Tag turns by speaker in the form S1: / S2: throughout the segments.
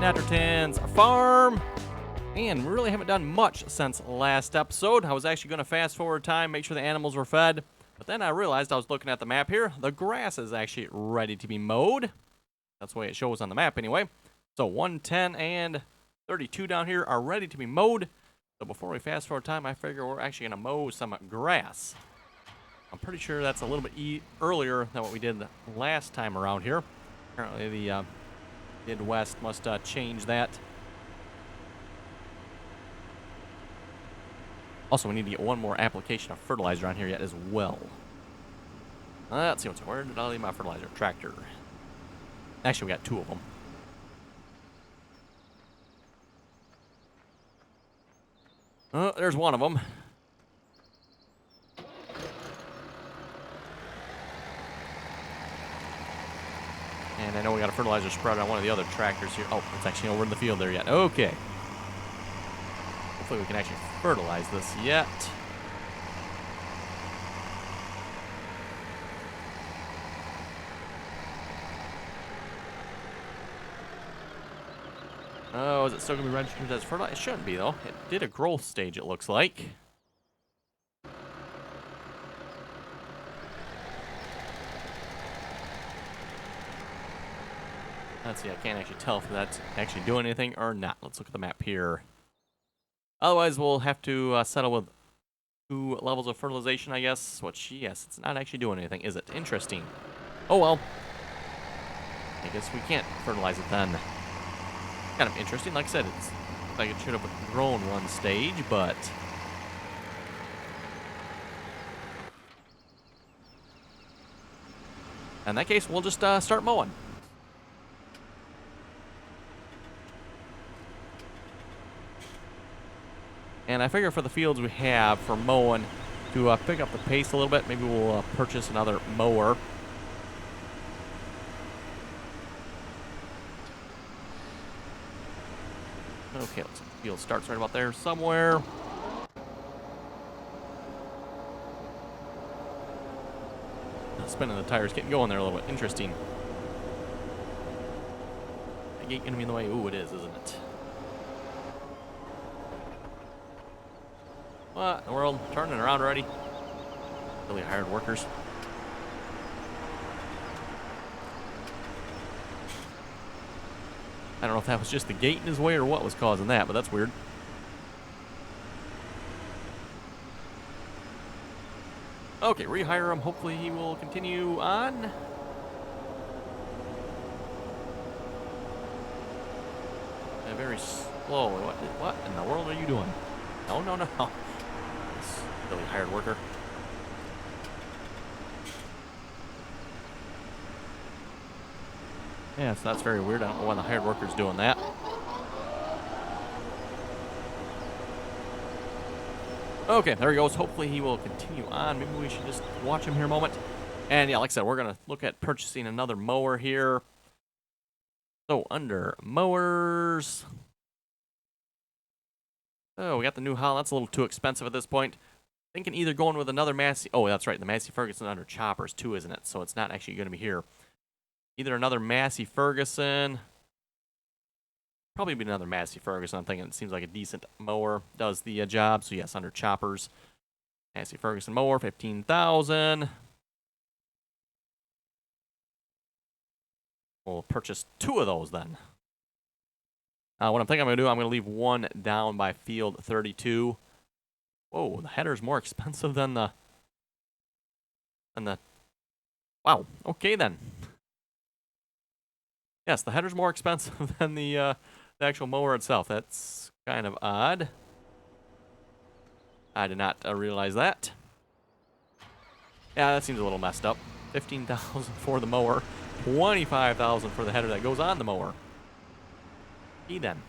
S1: Snettertons farm. And we really haven't done much since last episode. I was actually going to fast forward time, make sure the animals were fed. But then I realized I was looking at the map here. The grass is actually ready to be mowed. That's the way it shows on the map anyway. So 110 and 32 down here are ready to be mowed. So before we fast forward time, I figure we're actually going to mow some grass. I'm pretty sure that's a little bit earlier than what we did last time around here. Apparently the Midwest must change that. Also, we need to get one more application of fertilizer on here yet as well. Let's see what's where did I leave my fertilizer tractor? Actually, we got two of them. There's one of them. And I know we got a fertilizer spreader on one of the other tractors here. Oh, it's actually over in the field there yet. Okay. Hopefully we can actually fertilize this yet. Oh, is it still going to be registered as fertilizer? It shouldn't be, though. It did a growth stage, it looks like. Let's see, I can't actually tell if that's actually doing anything or not. Let's look at the map here. Otherwise, we'll have to settle with 2 levels of fertilization, I guess. Which, yes, it's not actually doing anything, is it? Interesting. Oh, well. I guess we can't fertilize it then. Kind of interesting. Like I said, it's like it should have grown one stage, but... in that case, we'll just start mowing. And I figure for the fields we have for mowing, to pick up the pace a little bit, maybe we'll purchase another mower. Okay, looks like the field starts right about there somewhere. Spinning the tires, getting going there a little bit. Interesting. The gate gonna be in the way? Ooh, it is, isn't it? What in the world? Turning around already? Really hired workers. I don't know if that was just the gate in his way or what was causing that, but that's weird. Okay, rehire him. Hopefully he will continue on. Very slow. What in the world are you doing? No, no, no. This really hired worker. Yeah, so that's very weird. I don't know why the hired worker's doing that. Okay, there he goes. Hopefully he will continue on. Maybe we should just watch him here a moment. And yeah, like I said, we're going to look at purchasing another mower here. So, under mowers... oh, we got the New Holland. That's a little too expensive at this point. Thinking either going with another Massey... oh, that's right. The Massey Ferguson under choppers too, isn't it? So it's not actually going to be here. Either another Massey Ferguson. Probably be another Massey Ferguson. I'm thinking it seems like a decent mower. Does the job. So yes, under choppers. Massey Ferguson mower, $15,000. We'll purchase 2 of those then. What I'm thinking I'm going to do, I'm going to leave one down by field 32. Whoa, the header's more expensive than the... wow, okay then. Yes, the header's more expensive than the actual mower itself. That's kind of odd. I did not realize that. Yeah, that seems a little messed up. $15,000 for the mower. $25,000 for the header that goes on the mower. Then.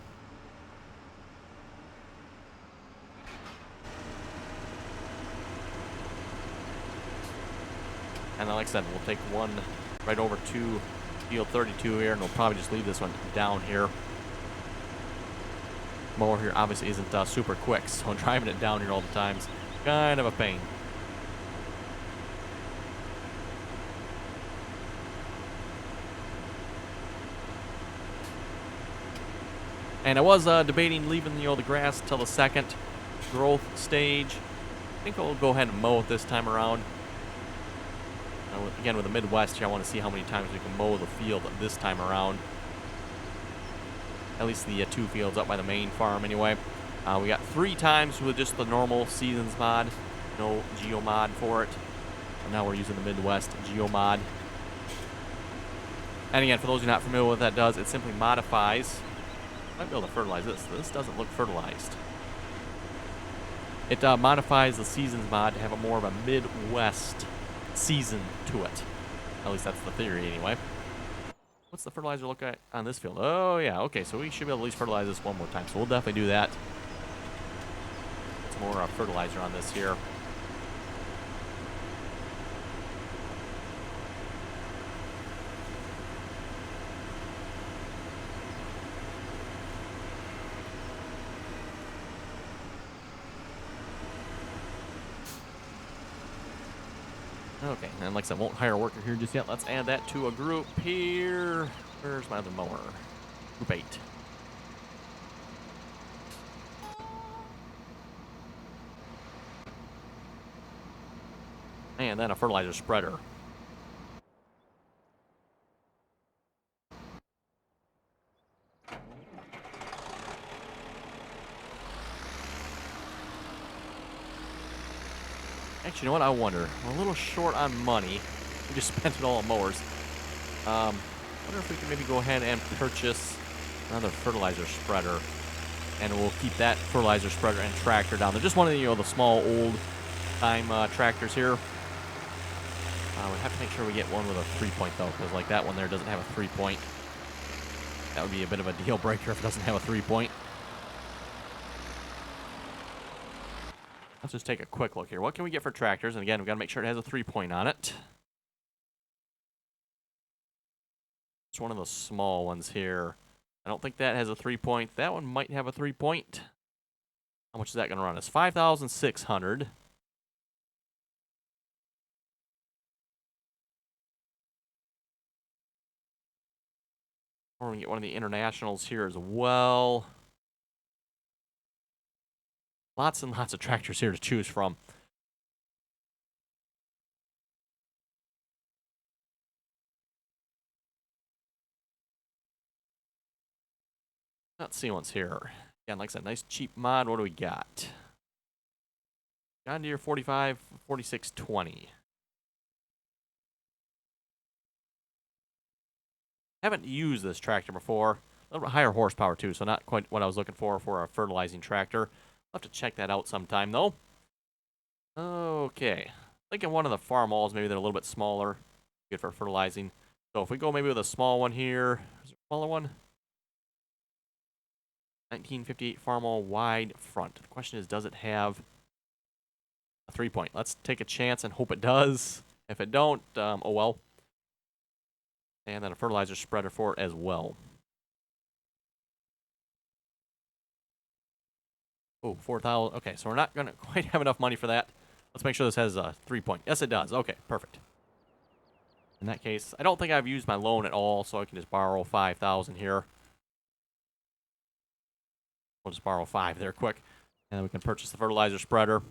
S1: And then, like I said, we'll take one right over to field 32 here, and we'll probably just leave this one down here. Mower here obviously isn't super quick, so driving it down here all the time is kind of a pain. And I was debating leaving, the grass till the second growth stage. I think I'll go ahead and mow it this time around. Again, with the Midwest here, I want to see how many times we can mow the field this time around. At least the 2 fields up by the main farm anyway. We got 3 times with just the normal seasons mod. No geo mod for it. And now we're using the Midwest geo mod. And again, for those who are not familiar with what that does, it simply modifies. I might be able to fertilize this. This doesn't look fertilized. It modifies the seasons mod to have a more of a Midwest season to it. At least that's the theory anyway. What's the fertilizer look at on this field? Oh yeah, okay, so we should be able to at least fertilize this one more time. So we'll definitely do that. Some more fertilizer on this here. Okay, and like I said, won't hire a worker here just yet. Let's add that to a group here. Where's my other mower? Group 8. And then a fertilizer spreader. Actually, you know what? I wonder. We're a little short on money. We just spent it all on mowers. I wonder if we can maybe go ahead and purchase another fertilizer spreader. And we'll keep that fertilizer spreader and tractor down. They're just one of the, the small old-time tractors here. We have to make sure we get one with a 3-point, though, because like that one there doesn't have a 3-point. That would be a bit of a deal breaker if it doesn't have a 3-point. Let's just take a quick look here. What can we get for tractors? And again, we've got to make sure it has a 3-point on it. It's one of the small ones here. I don't think that has a 3-point. That one might have a 3-point. How much is that going to run us? 5,600. Or we can get one of the internationals here as well. Lots and lots of tractors here to choose from. Let's see what's here. Again, like I said, nice cheap mod. What do we got? John Deere 45, 4620. Haven't used this tractor before. A little bit higher horsepower too, so not quite what I was looking for a fertilizing tractor. I'll have to check that out sometime, though. Okay. Thinking one of the farm alls, maybe they're a little bit smaller. Good for fertilizing. So if we go maybe with a small one here. Is there a smaller one? 1958 farm all wide front. The question is, does it have a 3-point? Let's take a chance and hope it does. If it don't, oh well. And then a fertilizer spreader for it as well. Oh, 4,000. Okay, so we're not going to quite have enough money for that. Let's make sure this has a 3-point. Yes, it does. Okay, perfect. In that case, I don't think I've used my loan at all, so I can just borrow 5,000 here. We'll just borrow 5 there quick. And then we can purchase the fertilizer spreader.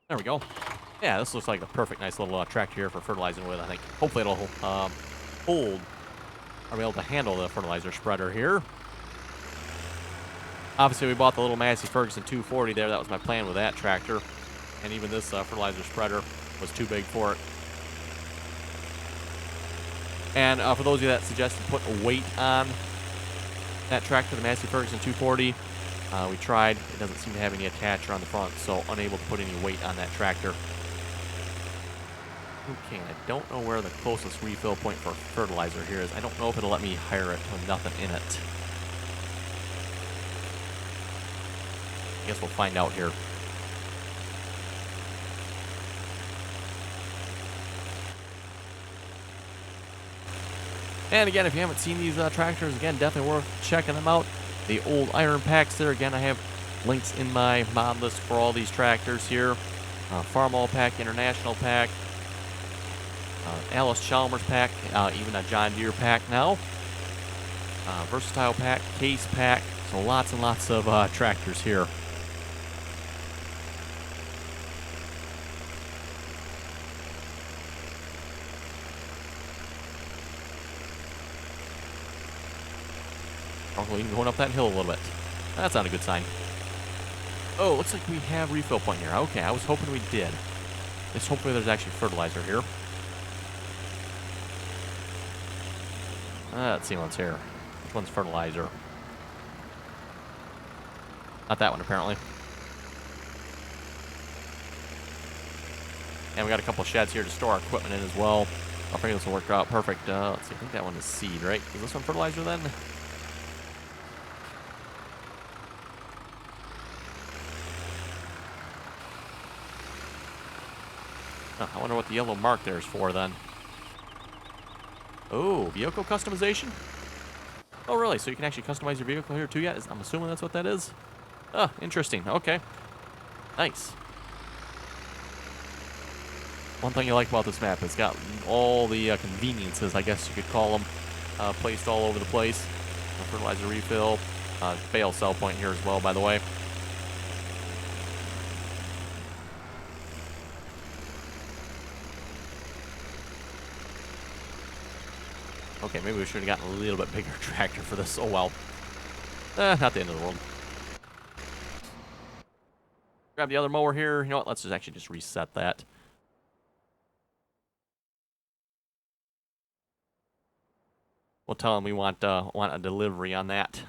S1: There we go. Yeah, this looks like a perfect, nice little tractor here for fertilizing with, I think. Hopefully it'll hold. Are we able to handle the fertilizer spreader here? Obviously, we bought the little Massey Ferguson 240 there. That was my plan with that tractor. And even this fertilizer spreader was too big for it. And for those of you that suggested putting a weight on that tractor, the Massey Ferguson 240, we tried. It doesn't seem to have any attacher on the front, so unable to put any weight on that tractor. Okay, I don't know where the closest refill point for fertilizer here is. I don't know if it'll let me hire it with nothing in it. I guess we'll find out here. And again, if you haven't seen these tractors, again, definitely worth checking them out. The old iron packs there, again, I have links in my mod list for all these tractors here. Farm all pack, international pack. Alice Chalmers pack, even a John Deere pack now. Versatile pack, case pack. So lots and lots of tractors here. Oh, even going up that hill a little bit. That's not a good sign. Oh, looks like we have refill point here. Okay, I was hoping we did. Just hopefully there's actually fertilizer here. Let's see what's here. Which one's fertilizer? Not that one, apparently. And we got a couple sheds here to store our equipment in as well. I think this will work out perfect. Let's see, I think that one is seed, right? Is this one fertilizer then? I wonder what the yellow mark there is for then. Oh, vehicle customization? Oh, really? So you can actually customize your vehicle here too yet? I'm assuming that's what that is. Oh, interesting. Okay. Nice. One thing you like about this map is it's got all the conveniences, I guess you could call them, placed all over the place. Fertilizer refill. Bale sell point here as well, by the way. Okay, maybe we should have gotten a little bit bigger tractor for this. Oh, well. Not the end of the world. Grab the other mower here. You know what? Let's just actually just reset that. We'll tell them we want a delivery on that.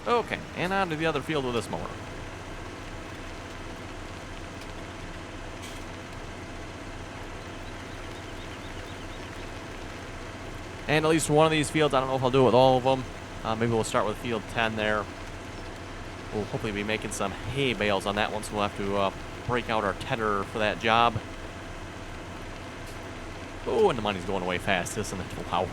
S1: Okay, and on to the other field with this mower. And at least one of these fields, I don't know if I'll do it with all of them. Maybe we'll start with field 10 there. We'll hopefully be making some hay bales on that one, so we'll have to break out our tedder for that job. Oh, and the money's going away fast, isn't it? Wow.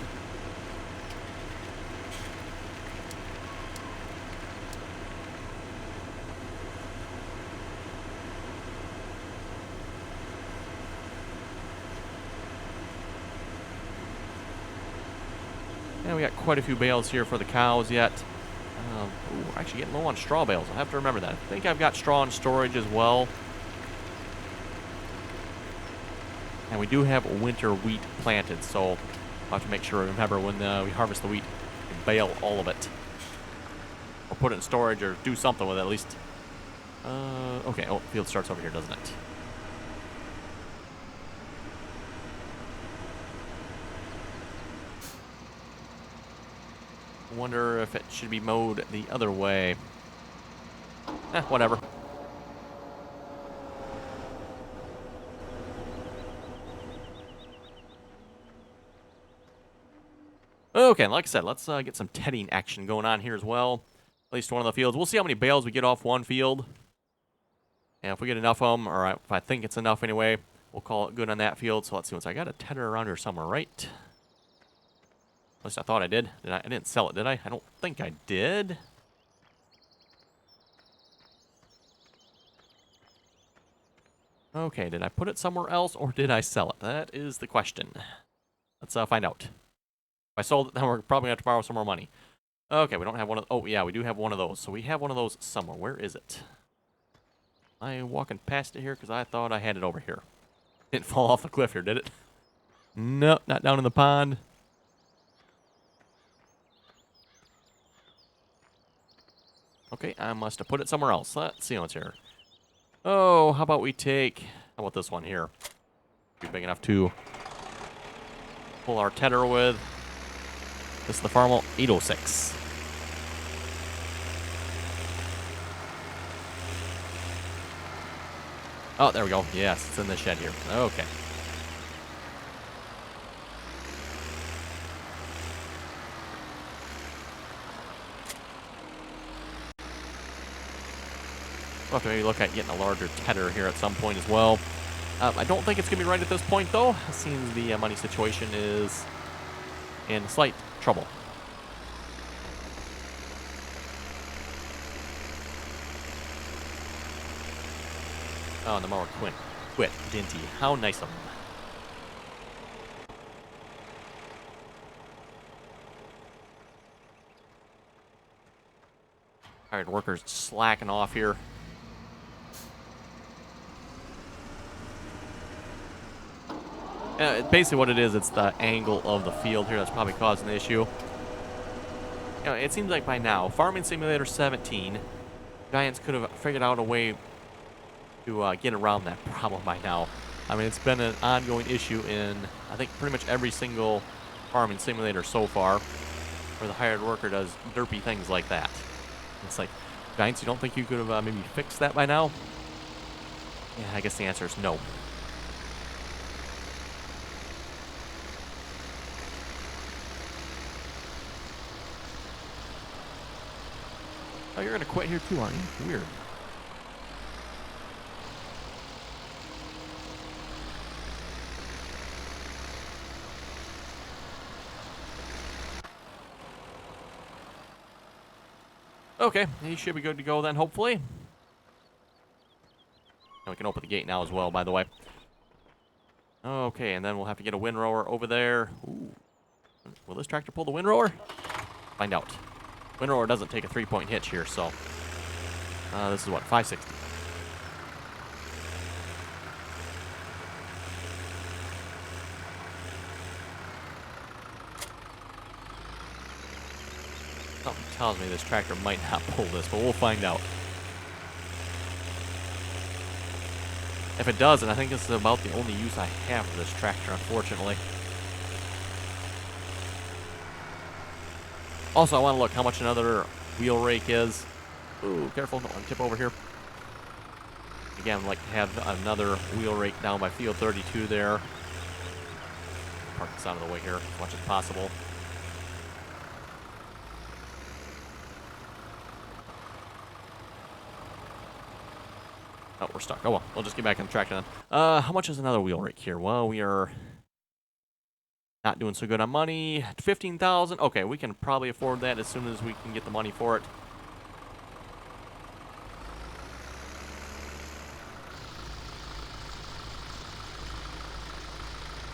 S1: And we got quite a few bales here for the cows yet. Ooh, we're actually getting low on straw bales. I'll have to remember that. I think I've got straw in storage as well. And we do have winter wheat planted, so I'll have to make sure to remember when we harvest the wheat, we bale all of it. Or put it in storage or do something with it at least. Okay, oh, field starts over here, doesn't it? Wonder if it should be mowed the other way. Whatever. Okay, like I said, let's get some tedding action going on here as well. At least one of the fields. We'll see how many bales we get off one field. And if we get enough of them, or if I think it's enough anyway, we'll call it good on that field. So let's see. I got a tedder around here somewhere, right? At least I thought I did. I didn't sell it, did I? I don't think I did. Okay, did I put it somewhere else or did I sell it? That is the question. Let's find out. If I sold it, then we're probably going to have to borrow some more money. Okay, we don't have one of... Oh, yeah, we do have one of those. So we have one of those somewhere. Where is it? I'm walking past it here because I thought I had it over here. Didn't fall off the cliff here, did it? Nope, not down in the pond. Okay, I must have put it somewhere else. Let's see what's here. Oh, how about we take... How about this one here? Be big enough to pull our tedder with. This is the Farmel 806. Oh, there we go. Yes, it's in the shed here. Okay. We'll have to maybe look at getting a larger tedder here at some point as well. I don't think it's going to be right at this point, though. It seems the money situation is in slight trouble. Oh, and the mower quit, didn't he? How nice of him. Hired workers slacking off here. Basically what it is, it's the angle of the field here that's probably causing the issue. You know, it seems like by now, Farming Simulator 17, Giants could have figured out a way to get around that problem by now. I mean, it's been an ongoing issue in, I think, pretty much every single farming simulator so far, where the hired worker does derpy things like that. It's like, Giants, you don't think you could have maybe fixed that by now? Yeah, I guess the answer is no. Oh, you're going to quit here too, aren't you? Weird. Okay, he should be good to go then, hopefully. And we can open the gate now as well, by the way. Okay, and then we'll have to get a windrower over there. Ooh. Will this tractor pull the windrower? Find out. Windrower doesn't take a 3-point hitch here, so... this is what, 560. Something tells me this tractor might not pull this, but we'll find out. If it does, and I think this is about the only use I have for this tractor, unfortunately. Also, I want to look how much another wheel rake is. Ooh, careful, don't want to tip over here. Again, I'd like to have another wheel rake down by field 32 there. Park this out of the way here as much as possible. Oh, we're stuck. Oh well, we'll just get back on the tractor then. How much is another wheel rake here? Well, we are not doing so good on money. 15,000. Okay, we can probably afford that as soon as we can get the money for it.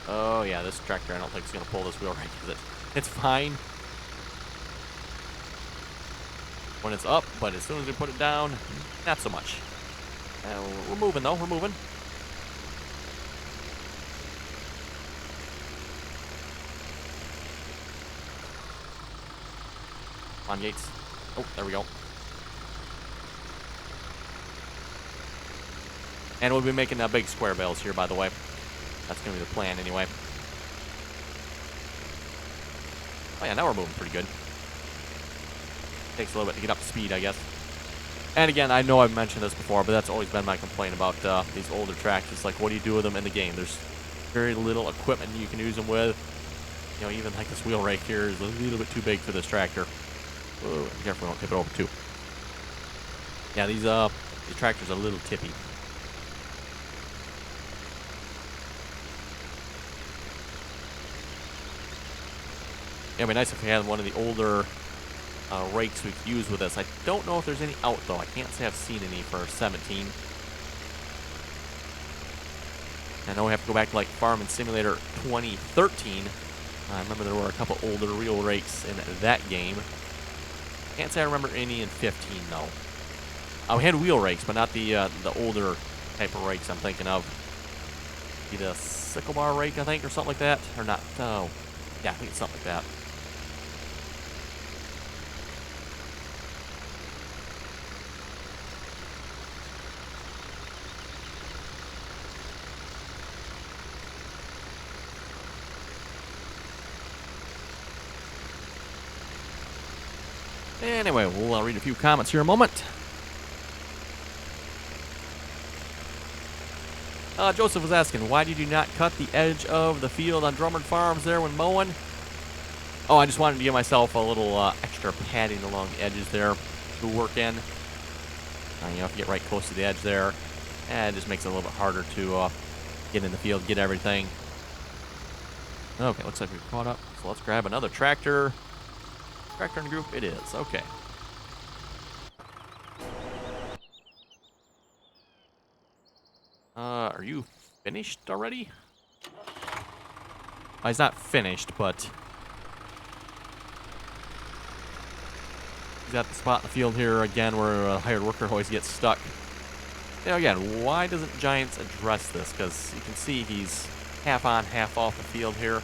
S1: Oh yeah, this tractor I don't think is going to pull this wheel rake, is it? It's fine when it's up, but as soon as we put it down, not so much. We're moving though, we're moving. Come on, Yates. Oh, there we go. And we'll be making big square bales here, by the way. That's going to be the plan anyway. Oh yeah, now we're moving pretty good. Takes a little bit to get up to speed, I guess. And again, I know I've mentioned this before, but that's always been my complaint about these older tractors. Like, what do you do with them in the game? There's very little equipment you can use them with. You know, even like this wheel rake here is a little bit too big for this tractor. Whoa, be careful, don't tip it over too. Yeah, these tractors are a little tippy. Yeah, it'd be nice if we had one of the older rakes we could use with this. I don't know if there's any out, though. I can't say I've seen any for 17. I know we have to go back to, like, Farming Simulator 2013. I remember there were a couple older wheel rakes in that game. Can't say I remember any in 15, though. We had wheel rakes, but not the older type of rakes I'm thinking of. Be the sickle bar rake, I think, or something like that. Or not. Oh, yeah, I think it's something like that. Anyway, we'll read a few comments here in a moment. Joseph was asking, why did you not cut the edge of the field on Drummond Farms there when mowing? Oh, I just wanted to give myself a little extra padding along the edges there to work in. You know, if you get right close to the edge there, it just makes it a little bit harder to get in the field, get everything. Okay, looks like we've caught up. So let's grab another tractor. Tractor in the group it is. Okay. Are you finished already? He's not finished, but he's at the spot in the field here again where a hired worker always gets stuck. You know, again, why doesn't Giants address this? Because you can see he's half on, half off the field here.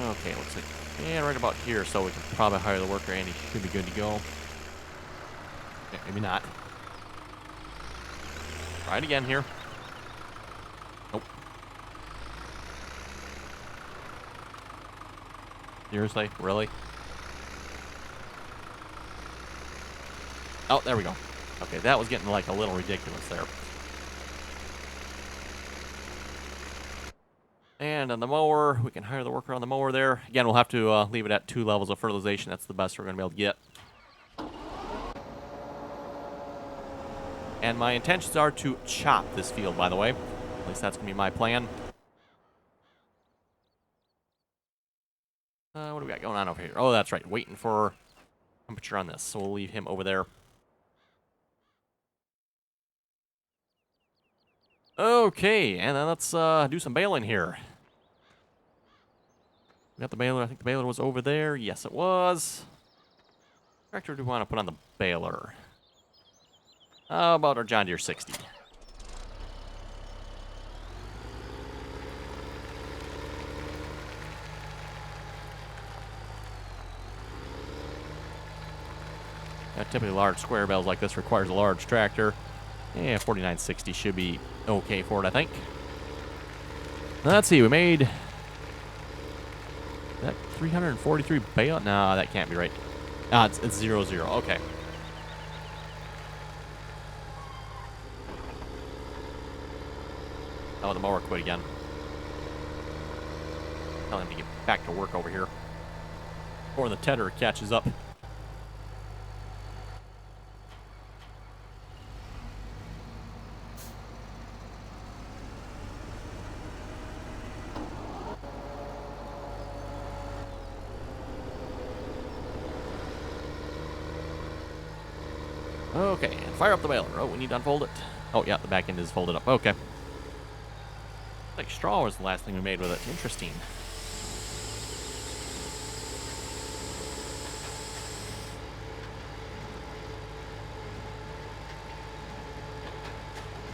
S1: Okay, looks like, yeah, right about here, so we can probably hire the worker and he should be good to go. Okay, maybe not. Try it again here. Nope. Seriously? Really? Oh, there we go. Okay, that was getting like a little ridiculous there. And on the mower, we can hire the worker on the mower there. Again, we'll have to leave it at 2 levels of fertilization. That's the best we're going to be able to get. And my intentions are to chop this field, by the way. At least that's going to be my plan. What do we got going on over here? Oh, that's right. Waiting for temperature on this. So we'll leave him over there. Okay, and then let's do some baling here. We got the baler. I think the baler was over there. Yes, it was. What tractor do we want to put on the baler? How about our John Deere 60? Typically large square bales like this requires a large tractor. Yeah, 4960 should be okay for it, I think. Let's see, we made that 343 bale. No, that can't be right. Ah, it's 0-0. Okay. Oh, the mower quit again. Tell him to get back to work over here. Or the tedder catches up. Okay, and fire up the baler. Oh, we need to unfold it. Oh, yeah, the back end is folded up. Okay. Like straw was the last thing we made with it. Interesting.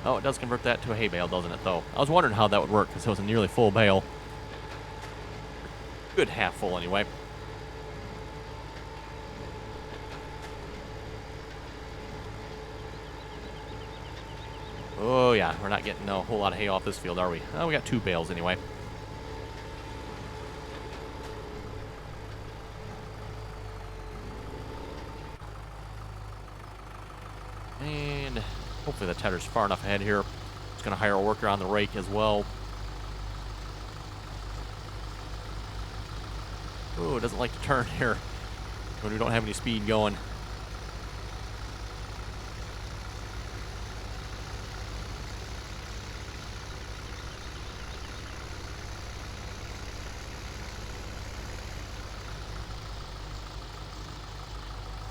S1: Oh, it does convert that to a hay bale, doesn't it, though? I was wondering how that would work, because it was a nearly full bale. Good half full, anyway. Oh, yeah, we're not getting a whole lot of hay off this field, are we? Oh, we got 2 bales, anyway. And hopefully the tedder's far enough ahead here. Just going to hire a worker on the rake as well. Oh, it doesn't like to turn here when we don't have any speed going.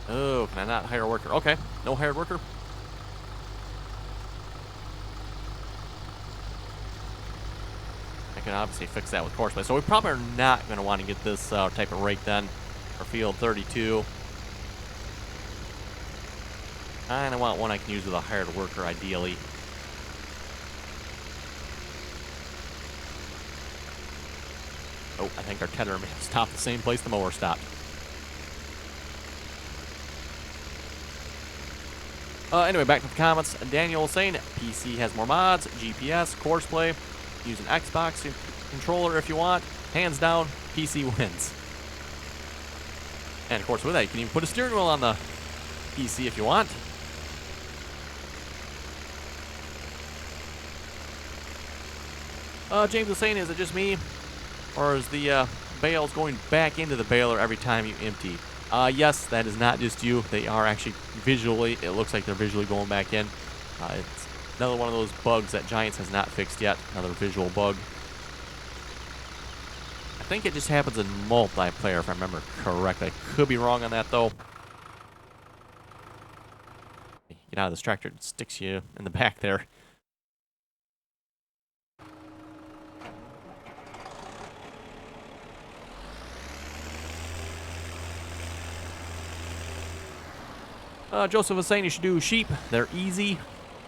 S1: Oh, can I not hire a worker? Okay, no hired worker. I can obviously fix that with course play. So we probably are not going to want to get this type of rake then for field 32. And I want one I can use with a hired worker, ideally. Oh, I think our tedder may have stopped the same place the mower stopped. Anyway, back to the comments. Daniel saying PC has more mods, GPS, course play. Use an Xbox controller if you want. Hands down, PC wins. And of course, with that, you can even put a steering wheel on the PC if you want. James was saying, is it just me? Or is the bales going back into the baler every time you empty? Yes, that is not just you. They are actually visually, it looks like they're visually going back in. It's another one of those bugs that Giants has not fixed yet. Another visual bug. I think it just happens in multiplayer, if I remember correctly. I could be wrong on that, though. Get out of this tractor, it sticks you in the back there. Joseph was saying you should do sheep. They're easy.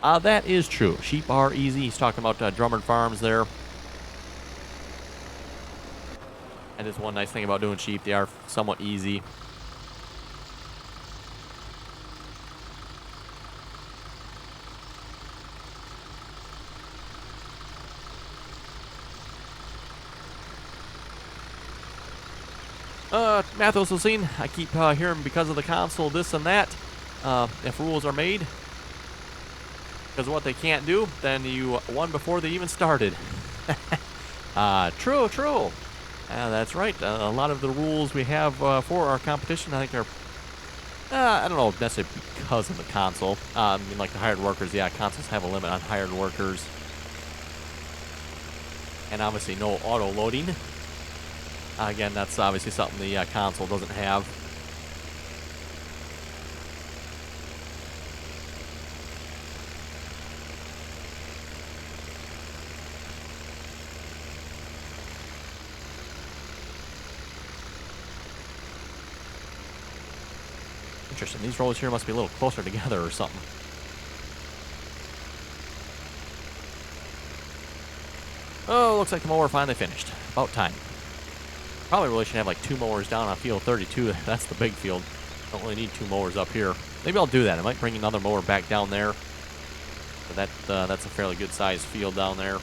S1: That is true. Sheep are easy. He's talking about Drummond Farms there. That is one nice thing about doing sheep. They are somewhat easy. Mathos was saying, I keep hearing because of the console, this and that. If rules are made, because of what they can't do, then you won before they even started. True. That's right. A lot of the rules we have for our competition, I think, are, I don't know necessarily because of the console. I mean, like the hired workers, yeah, consoles have a limit on hired workers. And obviously no auto loading. Again, that's obviously something the console doesn't have. Interesting. These rows here must be a little closer together or something. Oh, looks like the mower finally finished. About time. Probably really should have like 2 mowers down on field 32. That's the big field. Don't really need 2 mowers up here. Maybe I'll do that. I might bring another mower back down there. But that's a fairly good sized field down there.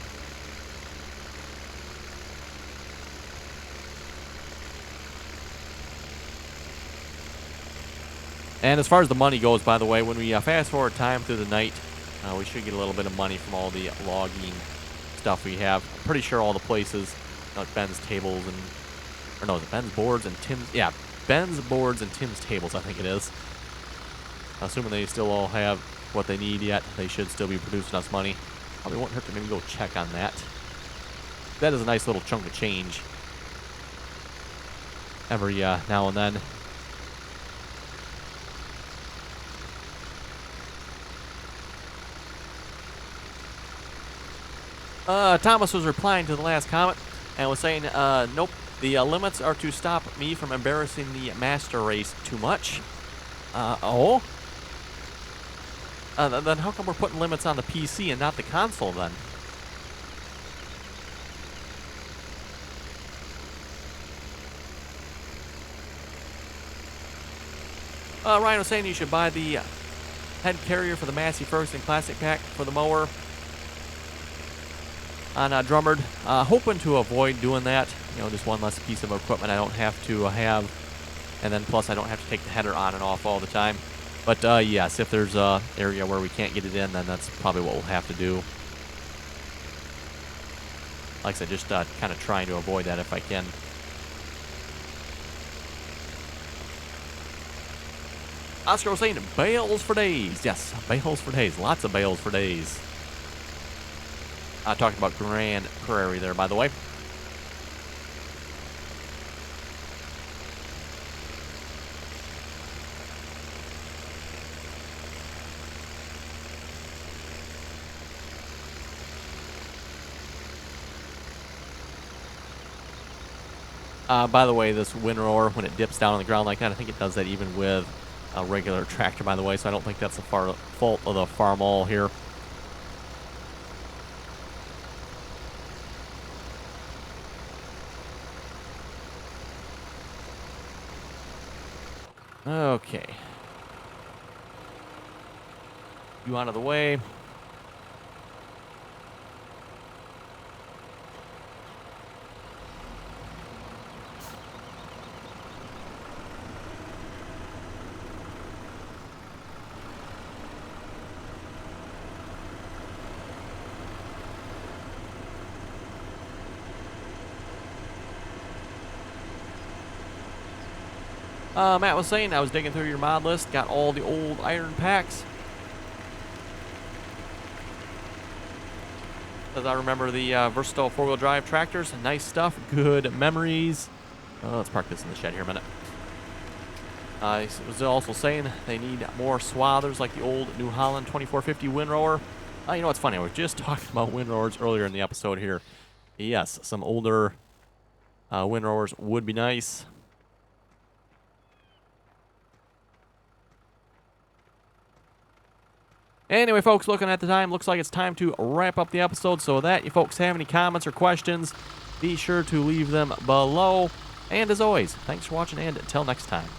S1: And as far as the money goes, by the way, when we fast forward time through the night, we should get a little bit of money from all the logging stuff we have. I'm pretty sure all the places, like Ben's tables and, or no, is it Ben's boards and Tim's? Yeah, Ben's boards and Tim's tables, I think it is. Assuming they still all have what they need yet, they should still be producing us money. Probably won't hurt to maybe go check on that. That is a nice little chunk of change every now and then. Thomas was replying to the last comment and was saying, nope, the limits are to stop me from embarrassing the master race too much. Oh? Then how come we're putting limits on the PC and not the console then? Ryan was saying you should buy the head carrier for the Massey Ferguson Classic Pack for the mower on Drummond. Hoping to avoid doing that. You know, just one less piece of equipment I don't have to have. And then plus I don't have to take the header on and off all the time. But yes, if there's a area where we can't get it in, then that's probably what we'll have to do. Like I said, just kind of trying to avoid that if I can. Oscar was saying bales for days. Yes, bales for days. Lots of bales for days. Talking about Grand Prairie there, by the way. By the way, this windrower, when it dips down on the ground like that, I think it does that even with a regular tractor, by the way, so I don't think that's the fault of the farm all here. Okay. You out of the way. Matt was saying I was digging through your mod list, got all the old iron packs. As I remember the versatile four-wheel drive tractors, nice stuff, good memories. Let's park this in the shed here a minute. I was also saying they need more swathers like the old New Holland 2450 windrower. You know what's funny? I was just talking about windrowers earlier in the episode here. Yes, some older windrowers would be nice. Anyway, folks, looking at the time, looks like it's time to wrap up the episode. So that you folks have any comments or questions, be sure to leave them below. And as always, thanks for watching, and until next time.